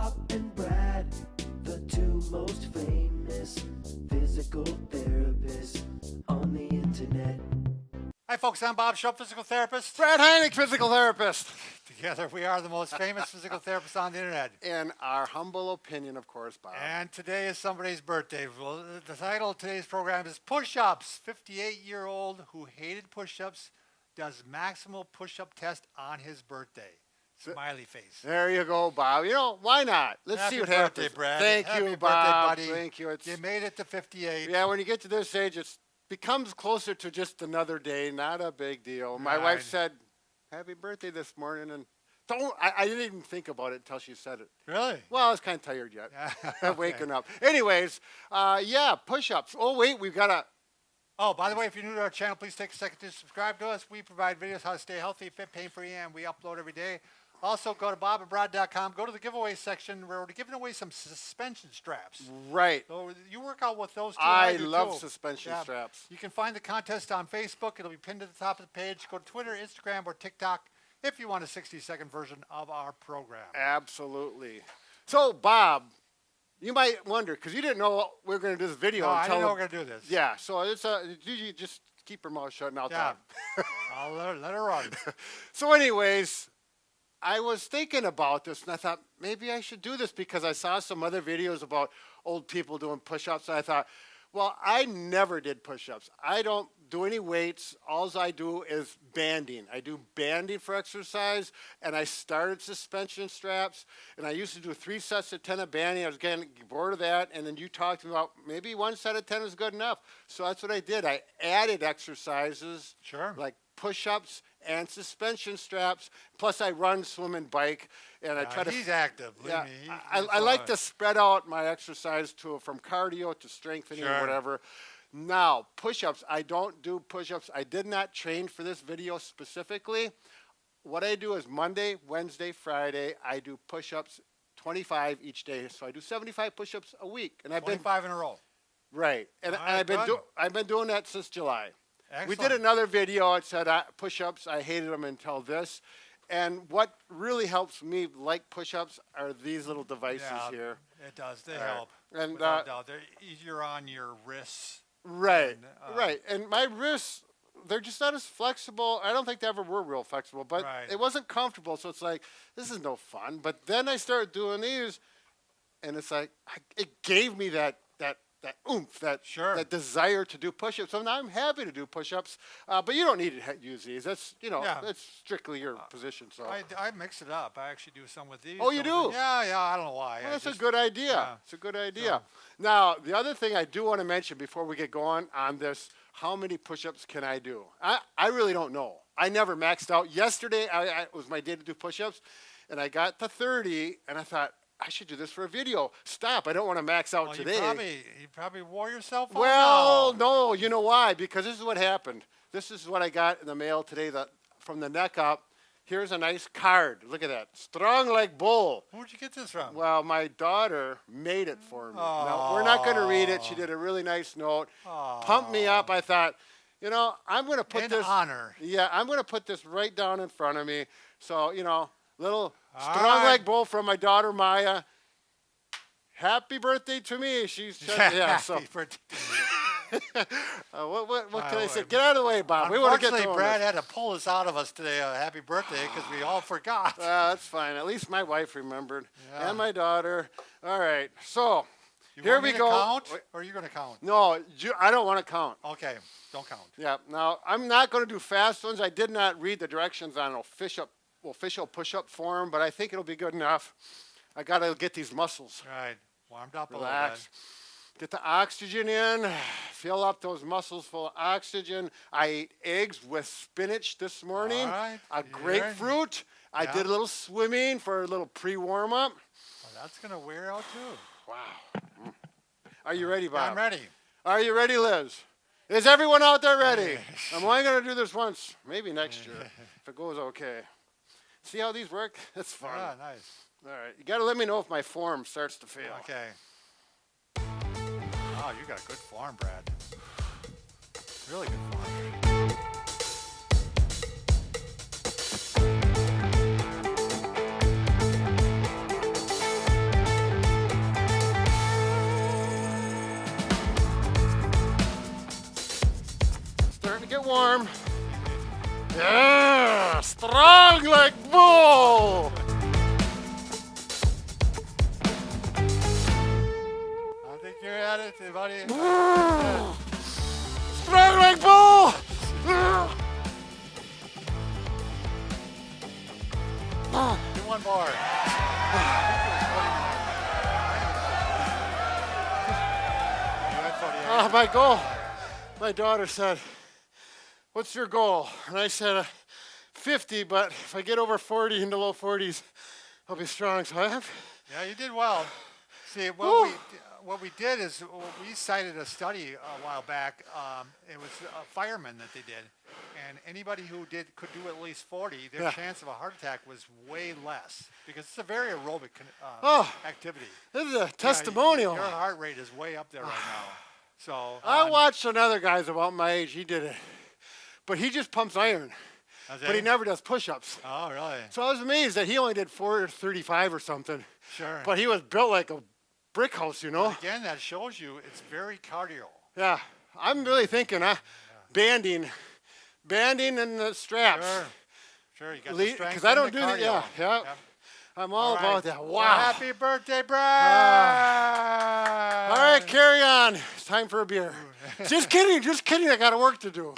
Bob and Brad, the two most famous physical therapists on the internet. Hi, folks. I'm Bob Schupp, physical therapist. Brad Heineck, physical therapist. Together, we are the most famous physical therapists on the internet. In our humble opinion, of course, Bob. And today is somebody's birthday. Well, the title of today's program is Pushups. 58-year-old who hated push-ups does maximal push-up test on his birthday. Smiley face. There you go, Bob. You know, why not? Let's Happy see what birthday, happens. Brad. Thank Happy you, birthday, Bob. buddy. Thank you. You made it to 58. Yeah, when you get to this age, it becomes closer to just another day, not a big deal. My wife said, happy birthday this morning, and I didn't even think about it until she said it. Really? Well, I was kind of tired yet. Okay. Waking up. Anyways, yeah, push-ups. Oh, wait, we've got a... Oh, by the way, if you're new to our channel, please take a second to subscribe to us. We provide videos how to stay healthy, fit, pain-free, and we upload every day. Also, go to bobandbrad.com. Go to the giveaway section where we're giving away some suspension straps. Right. So you work out with those two. I do love too. suspension straps. You can find the contest on Facebook. It'll be pinned to the top of the page. Go to Twitter, Instagram, or TikTok if you want a 60-second version of our program. Absolutely. So, Bob, you might wonder, because you didn't know we were going to do this video. No, I until didn't know we were going to do this. Yeah, so it's you just keep your mouth shut and I'll talk. I'll let her run. So anyways, I was thinking about this, and I thought, maybe I should do this because I saw some other videos about old people doing push-ups, and I thought, well, I never did push-ups. I don't do any weights. All I do is banding. I do banding for exercise, and I started suspension straps, and I used to do 3 sets of 10 of banding. I was getting bored of that, and then you talked about maybe 1 set of 10 is good enough. So that's what I did. I added exercises like push-ups and suspension straps. Plus, I run, swim, and bike, and I try to. He's active. Yeah, Me. I like to spread out my exercise from cardio to strengthening or whatever. Now, push-ups. I don't do push-ups. I did not train for this video specifically. What I do is Monday, Wednesday, Friday, I do push-ups 25 each day. So I do 75 push-ups a week, and I've 25 in a row. Right, and I've been doing that since July. Excellent. We did another video. It said push-ups. I hated them until this. And what really helps me like push-ups are these little devices here. It does. They help. And without doubt. They're easier on your wrists. Right, right. And my wrists, they're just not as flexible. I don't think they ever were real flexible, but it wasn't comfortable. So it's like, this is no fun. But then I started doing these, and it's like, it gave me that oomph, that desire to do push-ups. So now I'm happy to do push-ups, but you don't need to use these. That's that's strictly your position. So I mix it up. I actually do some with these. Oh, you do? Yeah. I don't know why. Well, that's a good idea. It's a good idea. Now, the other thing I do want to mention before we get going on this, how many push-ups can I do? I really don't know. I never maxed out. Yesterday it was my day to do push-ups, and I got to 30, and I thought, I should do this for a video. Stop. I don't want to max out today. You probably wore yourself out. Well, no. You know why? Because this is what happened. This is what I got in the mail today from the neck up. Here's a nice card. Look at that. Strong like bull. Where'd you get this from? Well, my daughter made it for me. Now, we're not going to read it. She did a really nice note. Pumped me up. I thought, I'm going to put this. In honor. Yeah, I'm going to put this right down in front of me. So, little strong like bull from my daughter Maya. Happy birthday to me. She's just, Happy birthday to me. what can I say? Get out of the way, Bob. We want to get to Brad had to pull this out of us today. Happy birthday, because we all forgot. That's fine. At least my wife remembered, and my daughter. All right, so here we go. Count, or are you going to count? No, I don't want to count. Okay, don't count. Yeah. Now I'm not going to do fast ones. I did not read the directions on official push-up form, but I think it'll be good enough. I got to get these muscles. Right. Warmed up Relax. a little bit. Get the oxygen in. Fill up those muscles full of oxygen. I ate eggs with spinach this morning. All right. A grapefruit. I did a little swimming for a little pre-warm-up. Well, that's going to wear out, too. Wow. Are you ready, Bob? I'm ready. Are you ready, Liz? Is everyone out there ready? I'm only going to do this once, maybe next year, if it goes okay. See how these work? That's fun. Yeah, nice. All right. You got to let me know if my form starts to fail. Okay. Wow, you got a good form, Brad. Really good form. warm. Yeah, strong like bull. I think you're at it, buddy. Strong like bull. Do one more. My goal. My daughter said, "What's your goal?" And I said, 50, but if I get over 40 into low 40s, I'll be strong. So I have. Yeah, you did well. See, what we did is we cited a study a while back. It was a fireman that they did, and anybody who could do at least 40, their chance of a heart attack was way less because it's a very aerobic activity. This is a testimonial. Your heart rate is way up there right now. So I watched another guy's about my age. He did it, but he just pumps iron. But he never does push-ups. Oh, really? So I was amazed that he only did 435 or something. Sure. But he was built like a brick house, you know? But again, that shows you it's very cardio. Yeah. I'm really thinking, banding and the straps. Sure, you got the strength because I don't and do the that. cardio. Yeah. I'm all about that. Wow. Well, happy birthday, Brad! All right, carry on. It's time for a beer. Just kidding. I got work to do.